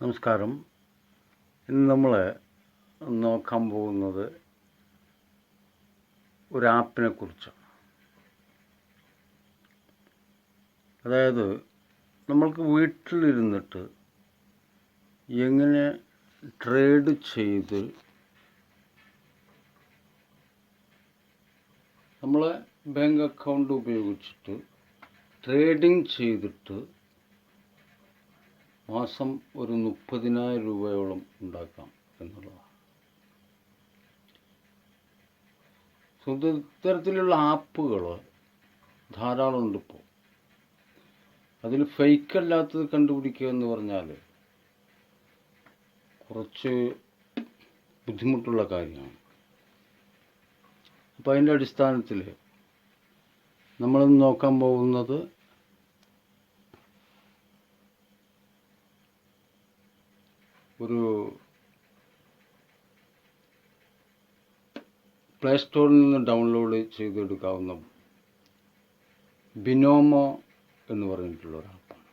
നമസ്കാരം. ഇന്ന് നമ്മൾ നോക്കാൻ പോകുന്നത് ഒരു ആപ്പിനെ കുറിച്ചാണ്. അതായത് നമ്മൾക്ക് വീട്ടിലിരുന്നിട്ട് എങ്ങനെ ട്രേഡ് ചെയ്ത് നമ്മളെ ബാങ്ക് അക്കൗണ്ട് ഉപയോഗിച്ചിട്ട് ട്രേഡിംഗ് ചെയ്തിട്ട് മാസം ഒരു 30,000 രൂപയോളം ഉണ്ടാക്കാം എന്നുള്ളതാണ്. ഇത്തരത്തിലുള്ള ആപ്പുകൾ ധാരാളം ഉണ്ട് ഇപ്പോൾ. അതിൽ ഫേക്ക് അല്ലാത്തത് കണ്ടുപിടിക്കുക എന്ന് പറഞ്ഞാൽ കുറച്ച് ബുദ്ധിമുട്ടുള്ള കാര്യമാണ്. അപ്പോൾ അതിൻ്റെ അടിസ്ഥാനത്തിൽ നമ്മൾ നോക്കാൻ പോകുന്നത് ഒരു പ്ലേ സ്റ്റോറിൽ നിന്ന് ഡൗൺലോഡ് ചെയ്തെടുക്കാവുന്ന ബിനോമോ എന്ന് പറഞ്ഞിട്ടുള്ള ഒരു ആപ്പാണ്.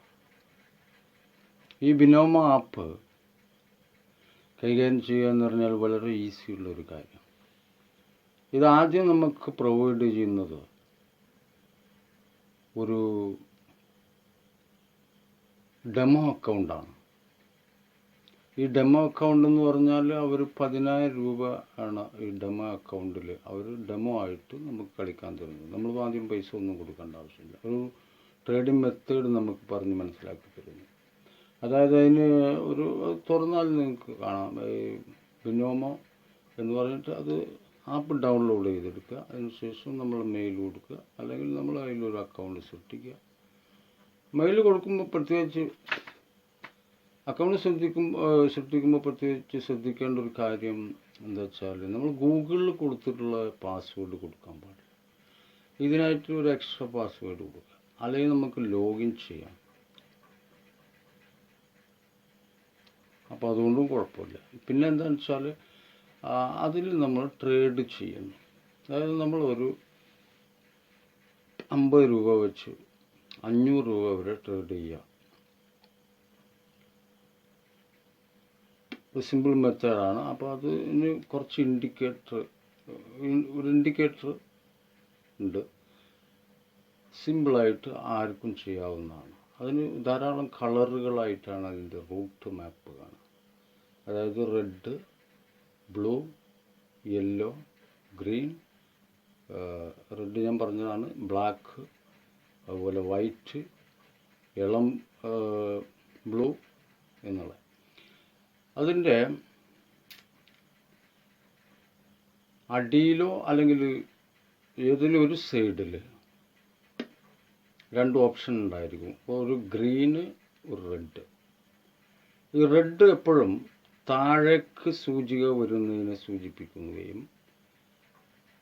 ഈ ബിനോമോ ആപ്പ് കൈകാര്യം ചെയ്യുക എന്ന് പറഞ്ഞാൽ വളരെ ഈസിയുള്ളൊരു കാര്യം. ഇതാദ്യം നമുക്ക് പ്രൊവൈഡ് ചെയ്യുന്നത് ഒരു ഡെമോ അക്കൗണ്ടാണ്. ഈ ഡെമോ അക്കൗണ്ട് എന്ന് പറഞ്ഞാൽ അവർ 10,000 രൂപ ആണ് ഈ ഡെമോ അക്കൗണ്ടിൽ അവർ ഡെമോ ആയിട്ട് നമുക്ക് കളിക്കാൻ തരുന്നത്. നമ്മൾ ആദ്യം പൈസ ഒന്നും കൊടുക്കേണ്ട ആവശ്യമില്ല. ഒരു ട്രേഡിംഗ് മെത്തേഡ് നമുക്ക് പറഞ്ഞ് മനസ്സിലാക്കി തരുന്നു. അതായത് അതിന് ഒരു തുറന്നാൽ നിങ്ങൾക്ക് കാണാം, ഈ ബിനോമോ എന്ന് പറഞ്ഞിട്ട് അത് ആപ്പ് ഡൗൺലോഡ് ചെയ്തെടുക്കുക. അതിനുശേഷം നമ്മൾ മെയിൽ കൊടുക്കുക, അല്ലെങ്കിൽ നമ്മൾ അതിലൊരു അക്കൗണ്ട് സൃഷ്ടിക്കുക. മെയിൽ കൊടുക്കുമ്പോൾ പ്രത്യേകിച്ച് അക്കൗണ്ട് സൃഷ്ടിക്കുമ്പോൾ പ്രത്യേകിച്ച് ശ്രദ്ധിക്കേണ്ട ഒരു കാര്യം എന്താ വെച്ചാൽ, നമ്മൾ ഗൂഗിളിൽ കൊടുത്തിട്ടുള്ള പാസ്വേഡ് കൊടുക്കാൻ പാടില്ല. ഇതിനായിട്ട് ഒരു എക്സ്ട്രാ പാസ്വേഡ് കൊടുക്കുക, അല്ലെങ്കിൽ നമുക്ക് ലോഗിൻ ചെയ്യാം. അപ്പോൾ അതുകൊണ്ടും കുഴപ്പമില്ല. പിന്നെ എന്താണെന്ന് വെച്ചാൽ അതിൽ നമ്മൾ ട്രേഡ് ചെയ്യുന്നു. അതായത് നമ്മൾ ഒരു 50 രൂപ വെച്ച് 500 രൂപ വരെ ട്രേഡ് ചെയ്യാം. ഒരു സിമ്പിൾ മെത്തേഡാണ്. അപ്പോൾ അതിന് കുറച്ച് ഒരു ഇൻഡിക്കേറ്റർ ഉണ്ട്. സിമ്പിളായിട്ട് ആർക്കും ചെയ്യാവുന്നതാണ്. അതിന് ധാരാളം കളറുകളായിട്ടാണ് അതിൻ്റെ റൂട്ട് മാപ്പ് കാണുക. അതായത് red, blue, yellow, green, red ഞാൻ പറഞ്ഞതാണ്, ബ്ലാക്ക്, അതുപോലെ വൈറ്റ്, ഇളം ബ്ലൂ എന്നുള്ള. അതിൻ്റെ അടിയിലോ അല്ലെങ്കിൽ ഏതെങ്കിലും ഒരു സൈഡിൽ 2 ഓപ്ഷൻ ഉണ്ടായിരിക്കും. ഒരു ഗ്രീന്, ഒരു റെഡ്. ഈ റെഡ് എപ്പോഴും താഴേക്ക് സൂചിക വരുന്നതിനെ സൂചിപ്പിക്കുകയും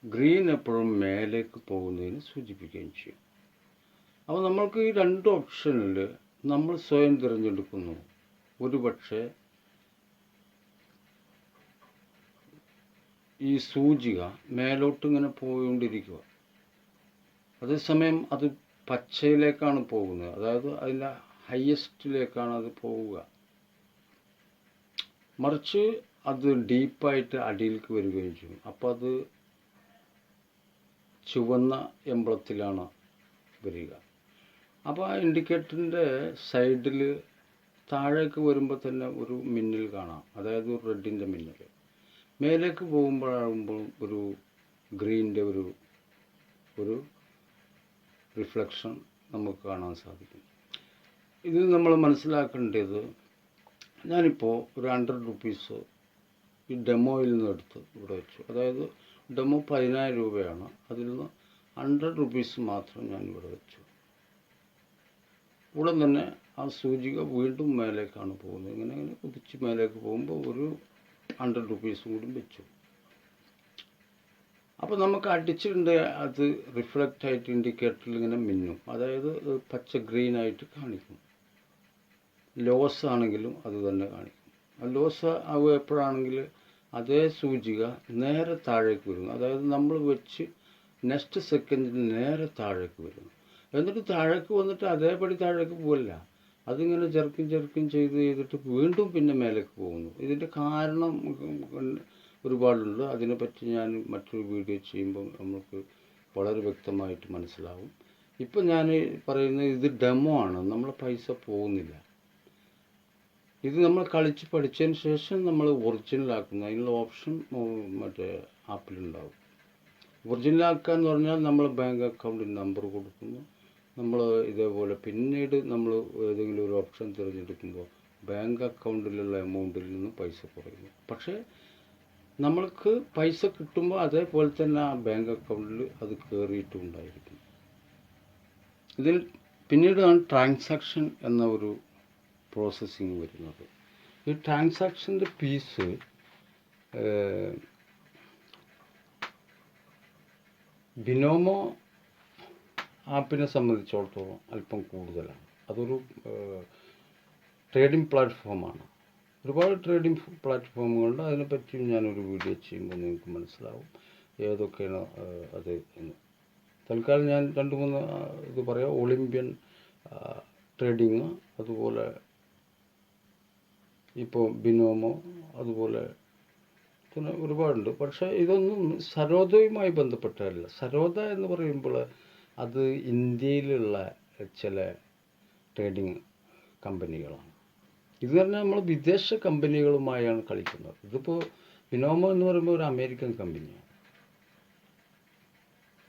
ഗ്രീൻ എപ്പോഴും മേലേക്ക് പോകുന്നതിന് സൂചിപ്പിക്കുകയും ചെയ്യും. അപ്പോൾ നമ്മൾക്ക് ഈ 2 ഓപ്ഷനിൽ നമ്മൾ സ്വയം തിരഞ്ഞെടുക്കുന്നു. ഒരുപക്ഷെ ഈ സൂചിക മേലോട്ട് ഇങ്ങനെ പോയിക്കൊണ്ടിരിക്കുക, അതേസമയം അത് പച്ചയിലേക്കാണ് പോകുന്നത്. അതായത് അതിൻ്റെ ഹയസ്റ്റിലേക്കാണ് അത് പോവുക. മറിച്ച് അത് ഡീപ്പായിട്ട് അടിയിലേക്ക് വരികയും ചെയ്യും. അപ്പോൾ അത് ചുവന്ന എംബ്ലത്തിലാണ് വരിക. അപ്പോൾ ആ ഇൻഡിക്കേറ്ററിൻ്റെ സൈഡിൽ താഴേക്ക് വരുമ്പോൾ തന്നെ ഒരു മിന്നൽ കാണാം. അതായത് ഒരു റെഡിൻ്റെ മിന്നൽ. മേലേക്ക് പോകുമ്പോഴാകുമ്പോൾ ഒരു ഗ്രീനിൻ്റെ ഒരു റിഫ്ലക്ഷൻ നമുക്ക് കാണാൻ സാധിക്കും. ഇത് നമ്മൾ മനസ്സിലാക്കേണ്ടത്, ഞാനിപ്പോൾ ഒരു 100 റുപ്പീസ് ഈ ഡെമോയിൽ നിന്ന് എടുത്ത് ഇവിടെ വെച്ചു. അതായത് ഡെമോ 10,000 രൂപയാണ്. അതിൽ നിന്ന് 100 റുപ്പീസ് മാത്രം ഞാൻ ഇവിടെ വെച്ചു. ഉടൻ തന്നെ ആ സൂചിക വീണ്ടും മേലേക്കാണ് പോകുന്നത്. ഇങ്ങനെ കുതിച്ച് മേലേക്ക് പോകുമ്പോൾ ഒരു 100 റുപ്പീസും കൂടി വെച്ചു. അപ്പോൾ നമുക്ക് അടിച്ചിട്ടുണ്ട്, അത് റിഫ്ലക്റ്റ് ആയിട്ട് ഇൻഡിക്കേറ്ററിൽ ഇങ്ങനെ മിന്നും. അതായത് പച്ച ഗ്രീനായിട്ട് കാണിക്കും. ലോസ് ആണെങ്കിലും അത് തന്നെ കാണിക്കും. ലോസ് ആവുക എപ്പോഴാണെങ്കിൽ അതേ സൂചിക നേരെ താഴേക്ക് വരുന്നു. അതായത് നമ്മൾ വെച്ച് നെക്സ്റ്റ് സെക്കൻഡിൽ നേരെ താഴേക്ക് വരുന്നു. എന്നിട്ട് താഴേക്ക് വന്നിട്ട് അതേപടി താഴേക്ക് പോവില്ല, അതിങ്ങനെ ചെറുക്കും ചെയ്തിട്ട് വീണ്ടും പിന്നെ മേലേക്ക് പോകുന്നു. ഇതിൻ്റെ കാരണം ഒരുപാടുണ്ട്. അതിനെപ്പറ്റി ഞാൻ മറ്റൊരു വീഡിയോ ചെയ്യുമ്പോൾ നമുക്ക് വളരെ വ്യക്തമായിട്ട് മനസ്സിലാവും. ഇപ്പം ഞാൻ പറയുന്നത് ഇത് ഡെമോ ആണ്, നമ്മളെ പൈസ പോകുന്നില്ല. ഇത് നമ്മൾ കളിച്ച് പഠിച്ചതിന് ശേഷം നമ്മൾ ഒറിജിനലാക്കുന്നു. അതിനുള്ള ഓപ്ഷൻ മറ്റേ ആപ്പിലുണ്ടാവും. ഒറിജിനലാക്കുക എന്ന് പറഞ്ഞാൽ നമ്മൾ ബാങ്ക് അക്കൗണ്ടിൽ നമ്പർ കൊടുക്കുന്നു. നമ്മൾ ഇതേപോലെ പിന്നീട് നമ്മൾ ഏതെങ്കിലും ഒരു ഓപ്ഷൻ തിരഞ്ഞെടുക്കുമ്പോൾ ബാങ്ക് അക്കൗണ്ടിലുള്ള എമൗണ്ടിൽ നിന്ന് പൈസ കുറയുന്നു. പക്ഷേ നമ്മൾക്ക് പൈസ കിട്ടുമ്പോൾ അതേപോലെ തന്നെ ആ ബാങ്ക് അക്കൗണ്ടിൽ അത് കയറിയിട്ടുണ്ടായിരിക്കും. ഇതിൽ പിന്നീടാണ് ട്രാൻസാക്ഷൻ എന്ന ഒരു പ്രോസസ്സിങ് വരുന്നത്. ഈ ട്രാൻസാക്ഷൻ്റെ ഫീസ് ബിനോമോ ആപ്പിനെ സംബന്ധിച്ചിടത്തോളം അല്പം കൂടുതലാണ്. അതൊരു ട്രേഡിംഗ് പ്ലാറ്റ്ഫോമാണ്. ഒരുപാട് ട്രേഡിംഗ് പ്ലാറ്റ്ഫോമുകളുണ്ട്. അതിനെപ്പറ്റിയും ഞാനൊരു വീഡിയോ ചെയ്യുമ്പോൾ നിങ്ങൾക്ക് മനസ്സിലാവും ഏതൊക്കെയാണ് അത് എന്ന്. തൽക്കാലം ഞാൻ 2-3 ഇത് പറയാം. ഒളിമ്പ്യൻ ട്രേഡിങ്, അതുപോലെ ഇപ്പോൾ ബിനോമോ, അതുപോലെ പിന്നെ ഒരുപാടുണ്ട്. പക്ഷേ ഇതൊന്നും സരോദയുമായി ബന്ധപ്പെട്ടതല്ല. സരോദ എന്ന് പറയുമ്പോൾ അത് ഇന്ത്യയിലുള്ള ചില ട്രേഡിംഗ് കമ്പനികളാണ്. ഇത് പറഞ്ഞാൽ നമ്മൾ വിദേശ കമ്പനികളുമായാണ് കളിക്കുന്നത്. ഇതിപ്പോൾ ബിനോമോ എന്ന് പറയുമ്പോൾ ഒരു അമേരിക്കൻ കമ്പനിയാണ്.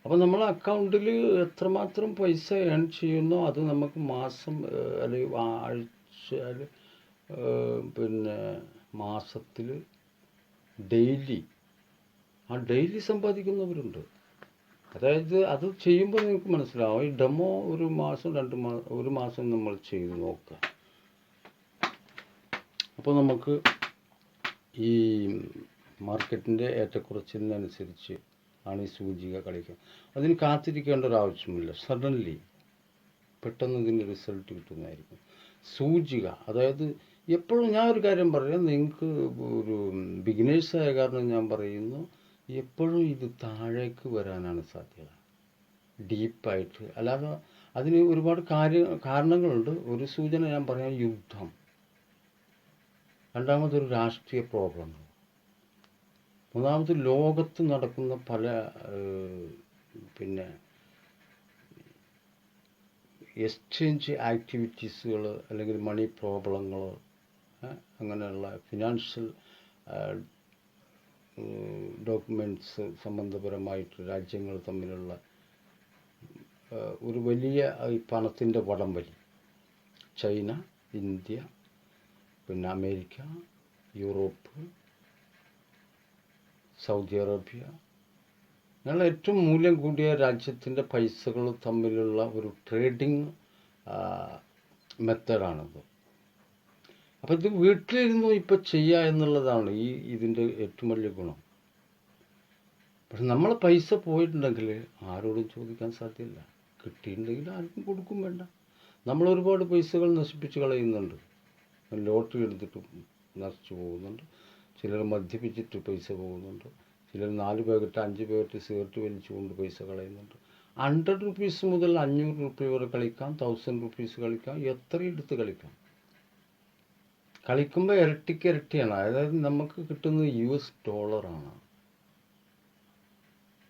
അപ്പോൾ നമ്മൾ അക്കൗണ്ടിൽ എത്രമാത്രം പൈസ ഏൺ ചെയ്യുന്നോ അത് നമുക്ക് മാസം അല്ലെങ്കിൽ ആഴ്ച പിന്നെ മാസത്തിൽ ഡെയിലി സമ്പാദിക്കുന്നവരുണ്ട്. അതായത് അത് ചെയ്യുമ്പോൾ നിങ്ങൾക്ക് മനസ്സിലാവും. ഈ ഡെമോ ഒരു മാസം നമ്മൾ ചെയ്ത് നോക്കുക. അപ്പോൾ നമുക്ക് ഈ മാർക്കറ്റിൻ്റെ ഏറ്റക്കുറച്ചിലിനനുസരിച്ച് ആണ് ഈ സൂചിക കളിക്കുക. അതിന് കാത്തിരിക്കേണ്ട ഒരു ആവശ്യമില്ല. സഡൻലി പെട്ടെന്ന് ഇതിന് റിസൾട്ട് കിട്ടുന്നതായിരിക്കും. സൂചിക അതായത് എപ്പോഴും ഞാൻ ഒരു കാര്യം പറയാം, നിങ്ങൾക്ക് ഒരു ബിഗിനേഴ്സായ കാരണം ഞാൻ പറയുന്നു, എപ്പോഴും ഇത് താഴേക്ക് വരാനാണ് സാധ്യത, ഡീപ്പായിട്ട്. അല്ലാതെ അതിന് ഒരുപാട് കാരണങ്ങളുണ്ട്. ഒരു സൂചന ഞാൻ പറയാം, യുദ്ധം. രണ്ടാമതൊരു രാഷ്ട്രീയ പ്രോബ്ലം. മൂന്നാമത് ലോകത്ത് നടക്കുന്ന പല പിന്നെ എക്സ്ചേഞ്ച് ആക്ടിവിറ്റീസുകൾ, അല്ലെങ്കിൽ മണി പ്രോബ്ലങ്ങൾ, അങ്ങനെയുള്ള ഫിനാൻഷ്യൽ ഡോക്യുമെൻറ്റ്സ് സംബന്ധപരമായിട്ട് രാജ്യങ്ങൾ തമ്മിലുള്ള ഒരു വലിയ ഈ പണത്തിൻ്റെ വടംവലി. ചൈന, ഇന്ത്യ, പിന്നെ അമേരിക്ക, യൂറോപ്പ്, സൗദി അറേബ്യ, ഞങ്ങൾ ഏറ്റവും മൂല്യം കൂടിയ രാജ്യത്തിൻ്റെ പൈസകൾ തമ്മിലുള്ള ഒരു ട്രേഡിങ് മെത്തേഡാണിത്. അപ്പോൾ ഇത് വീട്ടിലിരുന്നു ഇപ്പോൾ ചെയ്യുക എന്നുള്ളതാണ് ഇതിൻ്റെ ഏറ്റവും വലിയ ഗുണം. പക്ഷെ നമ്മളെ പൈസ പോയിട്ടുണ്ടെങ്കിൽ ആരോടും ചോദിക്കാൻ സാധ്യമല്ല. കിട്ടിയിട്ടുണ്ടെങ്കിൽ ആർക്കും കൊടുക്കും വേണ്ട. നമ്മളൊരുപാട് പൈസകൾ നശിപ്പിച്ച് കളയുന്നുണ്ട്. ലോട്ടറി എടുത്തിട്ട് നശിച്ചു പോകുന്നുണ്ട്. ചിലർ മദ്യപിച്ചിട്ട് പൈസ പോകുന്നുണ്ട്. ചിലർ 4 പാക്കറ്റ് 5 പാക്കറ്റ് സിഗരറ്റ് വലിച്ചുകൊണ്ട് പൈസ കളയുന്നുണ്ട്. 100 റുപ്പീസ് മുതൽ 500 റുപ്പീ വരെ കളിക്കാം, 1000 റുപ്പീസ് കളിക്കാം, എത്രയെടുത്ത് കളിക്കാം. കളിക്കുമ്പോൾ ഇരട്ടിയാണ്. അതായത് നമുക്ക് കിട്ടുന്നത് US$ആണ്.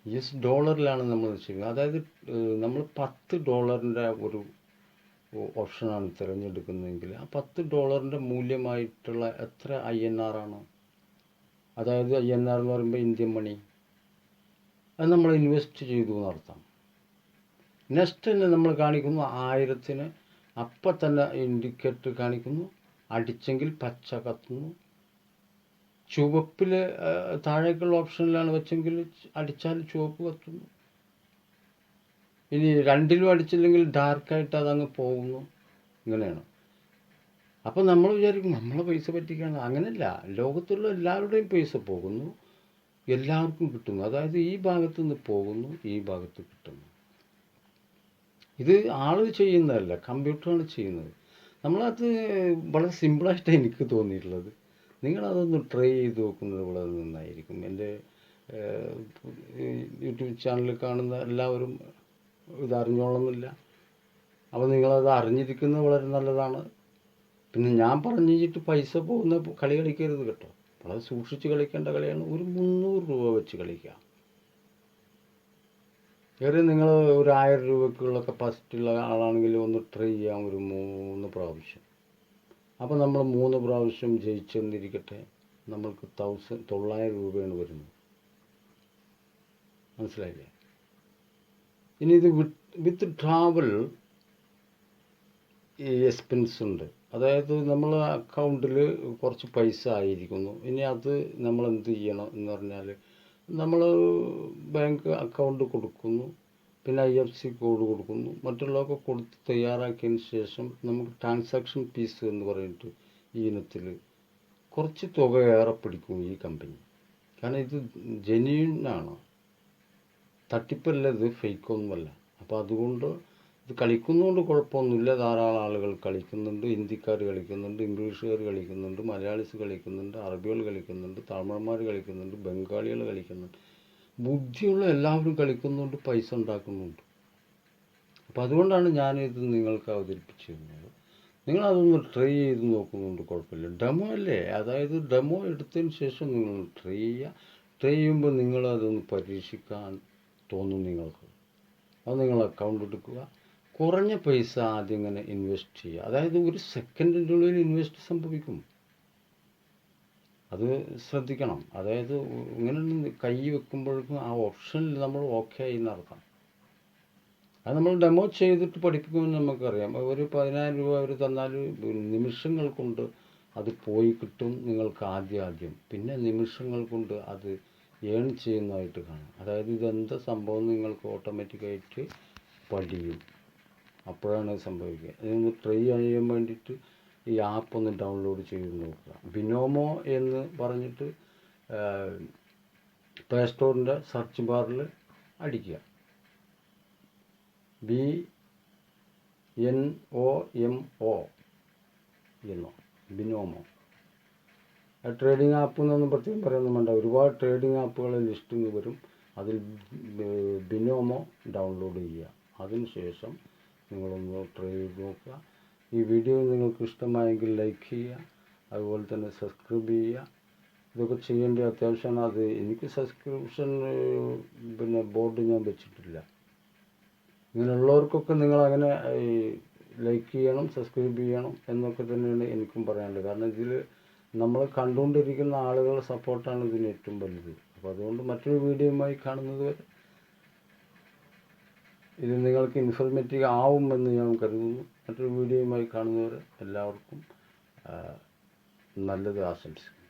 US$ലാണ് നമ്മൾ ചെയ്യുന്നത്. അതായത് നമ്മൾ $10 ഒരു ഓപ്ഷനാണ് തിരഞ്ഞെടുക്കുന്നതെങ്കിൽ ആ $10 മൂല്യമായിട്ടുള്ള എത്ര INR ആണ്. അതായത് INR എന്ന് പറയുമ്പോൾ ഇന്ത്യൻ മണി. അത് നമ്മൾ ഇൻവെസ്റ്റ് ചെയ്തു എന്നർത്ഥം. നെക്സ്റ്റ് തന്നെ നമ്മൾ കാണിക്കുന്നു 1000-ന് അപ്പം തന്നെ ഇൻഡിക്കേറ്റർ കാണിക്കുന്നു. അടിച്ചെങ്കിൽ പച്ച കത്തുന്നു. ചുവപ്പിൽ താഴേക്കുള്ള ഓപ്ഷനിലാണ് വെച്ചെങ്കിൽ അടിച്ചാൽ ചുവപ്പ് കത്തുന്നു. ഇനി 2ലും അടിച്ചില്ലെങ്കിൽ ഡാർക്കായിട്ട് അതങ്ങ് പോകുന്നു. ഇങ്ങനെയാണ്. അപ്പോൾ നമ്മൾ വിചാരിക്കും നമ്മളെ പൈസ പറ്റിക്കാണ്. അങ്ങനെയല്ല, ലോകത്തുള്ള എല്ലാവരുടെയും പൈസ പോകുന്നു, എല്ലാവർക്കും കിട്ടുന്നു. അതായത് ഈ ഭാഗത്ത് നിന്ന് പോകുന്നു, ഈ ഭാഗത്ത് കിട്ടുന്നു. ഇത് ആൾ ചെയ്യുന്നതല്ല, കമ്പ്യൂട്ടറാണ് ചെയ്യുന്നത്. നമ്മളത് വളരെ സിമ്പിളായിട്ടാണ് എനിക്ക് തോന്നിയിട്ടുള്ളത്. നിങ്ങളതൊന്ന് ട്രൈ ചെയ്ത് നോക്കുന്നത് വളരെ നന്നായിരിക്കും. എൻ്റെ യൂട്യൂബ് ചാനൽ കാണുന്ന എല്ലാവരും ഇതറിഞ്ഞോളന്നില്ല. അപ്പോൾ നിങ്ങളത് അറിഞ്ഞിരിക്കുന്നത് വളരെ നല്ലതാണ്. പിന്നെ ഞാൻ പറഞ്ഞിട്ട് പൈസ പോകുന്ന കളി കളിക്കരുത് കേട്ടോ. വളരെ സൂക്ഷിച്ച് കളിക്കേണ്ട കളിയാണ്. ഒരു 300 രൂപ വെച്ച് കളിക്കുക. ഏറെ നിങ്ങൾ ഒരു 1000 രൂപയ്ക്കുള്ള കപ്പാസിറ്റി ഉള്ള ആളാണെങ്കിൽ ഒന്ന് ട്രൈ ചെയ്യാം ഒരു 3 പ്രാവശ്യം. അപ്പോൾ നമ്മൾ 3 പ്രാവശ്യം ജയിച്ചെന്നിരിക്കട്ടെ, നമ്മൾക്ക് 900 രൂപയാണ് വരുന്നത്. മനസ്സിലായില്ലേ? ഇനി ഇത് വിത്ത് ട്രാവൽ എക്സ്പെൻസ് ഉണ്ട്. അതായത് നമ്മൾ അക്കൗണ്ടിൽ കുറച്ച് പൈസ ആയിരിക്കുന്നു. ഇനി അത് നമ്മൾ എന്ത് ചെയ്യണം എന്ന് പറഞ്ഞാൽ, നമ്മൾ ബാങ്ക് അക്കൗണ്ട് കൊടുക്കുന്നു, പിന്നെ IFSC കോഡ് കൊടുക്കുന്നു, മറ്റുള്ളതൊക്കെ കൊടുത്ത് തയ്യാറാക്കിയതിന് ശേഷം നമുക്ക് ട്രാൻസാക്ഷൻ ഫീസ് എന്ന് പറഞ്ഞിട്ട് ഈ ഇനത്തിൽ കുറച്ച് തുക ഏറെ പിടിക്കും ഈ കമ്പനി. കാരണം ഇത് ജെന്യൂനാണ്, തട്ടിപ്പല്ല, ഇത് ഫേക്കൊന്നുമല്ല. അപ്പോൾ അതുകൊണ്ട് ഇത് കളിക്കുന്നതുകൊണ്ട് കുഴപ്പമൊന്നുമില്ല. ധാരാളം ആളുകൾ കളിക്കുന്നുണ്ട്. ഹിന്ദിക്കാർ കളിക്കുന്നുണ്ട്, ഇംഗ്ലീഷുകാർ കളിക്കുന്നുണ്ട്, മലയാളീസ് കളിക്കുന്നുണ്ട്, അറബികൾ കളിക്കുന്നുണ്ട്, തമിഴന്മാർ കളിക്കുന്നുണ്ട്, ബംഗാളികൾ കളിക്കുന്നുണ്ട്. ബുദ്ധിയുള്ള എല്ലാവരും കളിക്കുന്നുണ്ട്, പൈസ ഉണ്ടാക്കുന്നുണ്ട്. അപ്പോൾ അതുകൊണ്ടാണ് ഞാനിത് നിങ്ങൾക്ക് അവതരിപ്പിച്ചിരുന്നത്. നിങ്ങളതൊന്ന് ട്രൈ ചെയ്ത് നോക്കുന്നുണ്ട്, കുഴപ്പമില്ല. ഡെമോ അല്ലേ, അതായത് ഡെമോ എടുത്തതിന് ശേഷം നിങ്ങൾ ട്രൈ ചെയ്യുക. ട്രൈ ചെയ്യുമ്പോൾ നിങ്ങളതൊന്ന് പരീക്ഷിക്കാൻ തോന്നും നിങ്ങൾക്ക്. അത് നിങ്ങൾ അക്കൗണ്ട് എടുക്കുക, കുറഞ്ഞ പൈസ ആദ്യം ഇങ്ങനെ ഇൻവെസ്റ്റ് ചെയ്യുക. അതായത് ഒരു സെക്കൻഡിൻ്റെ ഉള്ളിൽ ഇൻവെസ്റ്റ് സംഭവിക്കും. അത് ശ്രദ്ധിക്കണം. അതായത് ഇങ്ങനെ കൈ വെക്കുമ്പോഴേക്കും ആ ഓപ്ഷനിൽ നമ്മൾ ഓക്കെ ആയി നടത്താം. അത് നമ്മൾ ഡെമോ ചെയ്തിട്ട് പഠിപ്പിക്കുമെന്ന് നമുക്കറിയാം. ഒരു 10,000 രൂപ അവർ തന്നാൽ നിമിഷങ്ങൾ കൊണ്ട് അത് പോയി കിട്ടും നിങ്ങൾക്ക് ആദ്യം. പിന്നെ നിമിഷങ്ങൾ കൊണ്ട് അത് ഏൺ ചെയ്യുന്നതായിട്ട് കാണാം. അതായത് ഇതെന്താ സംഭവം നിങ്ങൾക്ക് ഓട്ടോമാറ്റിക്കായിട്ട് പഠിയും. അപ്പോഴാണ് സംഭവിക്കുക. ഇതൊന്ന് ട്രൈ ചെയ്യാൻ വേണ്ടിയിട്ട് ഈ ആപ്പ് ഒന്ന് ഡൗൺലോഡ് ചെയ്ത് നോക്കുക. ബിനോമോ എന്ന് പറഞ്ഞിട്ട് പ്ലേ സ്റ്റോറിൻ്റെ സെർച്ച് ബാറിൽ അടിക്കുക, BNOMO എന്നോ, ബിനോമോ. ട്രേഡിംഗ് ആപ്പ് എന്നൊന്നും പ്രത്യേകം പറയുന്നത് വേണ്ട. ഒരുപാട് ട്രേഡിംഗ് ആപ്പുകളെ ലിസ്റ്റിംഗ് വരും. അതിൽ ബിനോമോ ഡൗൺലോഡ് ചെയ്യുക. അതിനുശേഷം നിങ്ങളൊന്ന് ട്രൈ ചെയ്ത് നോക്കുക. ഈ വീഡിയോ നിങ്ങൾക്ക് ഇഷ്ടമായെങ്കിൽ ലൈക്ക് ചെയ്യുക, അതുപോലെ തന്നെ സബ്സ്ക്രൈബ് ചെയ്യുക. ഇതൊക്കെ ചെയ്യേണ്ട അത്യാവശ്യമാണ്. അത് എനിക്ക് സബ്സ്ക്രിപ്ഷൻ പിന്നെ ബോർഡ് ഞാൻ വെച്ചിട്ടില്ല. ഇങ്ങനെയുള്ളവർക്കൊക്കെ നിങ്ങളങ്ങനെ ലൈക്ക് ചെയ്യണം, സബ്സ്ക്രൈബ് ചെയ്യണം എന്നൊക്കെ തന്നെയാണ് എനിക്കും പറയാനുള്ളത്. കാരണം ഇതിൽ നമ്മൾ കണ്ടുകൊണ്ടിരിക്കുന്ന ആളുകളുടെ സപ്പോർട്ടാണ് ഇതിന് ഏറ്റവും വലുത്. അപ്പോൾ അതുകൊണ്ട് മറ്റൊരു വീഡിയോയുമായി കാണുന്നത് വരെ ഇത് നിങ്ങൾക്ക് ഇൻഫോർമേറ്റീവ് ആവുമെന്ന് ഞാൻ കരുതുന്നു. മറ്റൊരു വീഡിയോയുമായി കാണുന്നവരെ എല്ലാവർക്കും നല്ലത് ആശംസിക്കുന്നു.